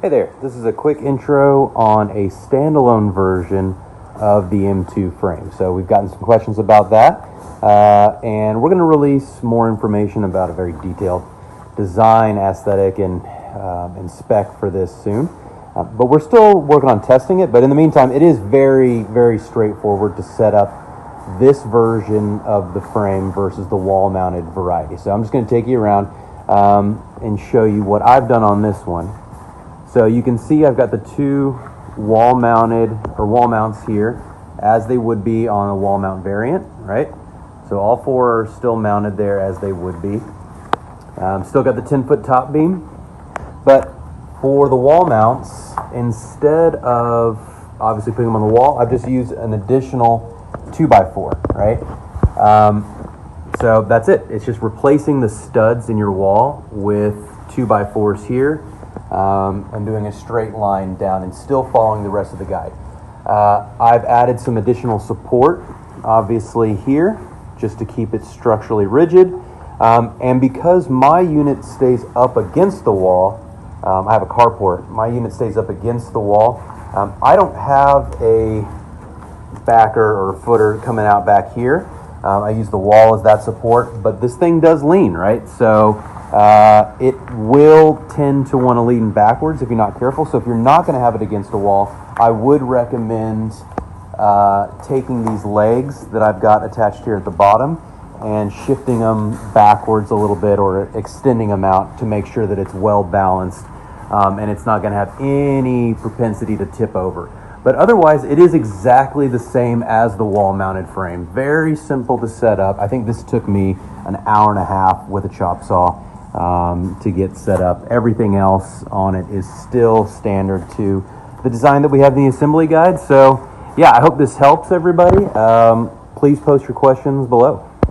Hey there, this is a quick intro on a standalone version of the M2 frame. So we've gotten some questions about that, and we're going to release more information about a very detailed design, aesthetic, and spec for this soon. But we're still working on testing it, but in the meantime, it is very, very straightforward to set up this version of the frame versus the wall-mounted variety. So I'm just going to take you around and show you what I've done on this one. So you can see I've got the two wall mounts here as they would be on a wall mount variant, right? So all four are still mounted there as they would be. Still got the 10-foot top beam, but for the wall mounts, instead of obviously putting them on the wall, I've just used an additional 2x4, right? So that's it. It's just replacing the studs in your wall with 2x4s here. I'm doing a straight line down and still following the rest of the guide. I've added some additional support, obviously here, just to keep it structurally rigid. And because my unit stays up against the wall, I have a carport, my unit stays up against the wall. I don't have a backer or footer coming out back here. I use the wall as that support, but this thing does lean, right? So it will tend to want to lean backwards if you're not careful. So if you're not going to have it against the wall, I would recommend taking these legs that I've got attached here at the bottom and shifting them backwards a little bit or extending them out to make sure that it's well balanced and it's not going to have any propensity to tip over. But otherwise, it is exactly the same as the wall-mounted frame. Very simple to set up. I think this took me an hour and a half with a chop saw to get set up. Everything else on it is still standard to the design that we have in the assembly guide. So yeah, I hope this helps everybody. Please post your questions below.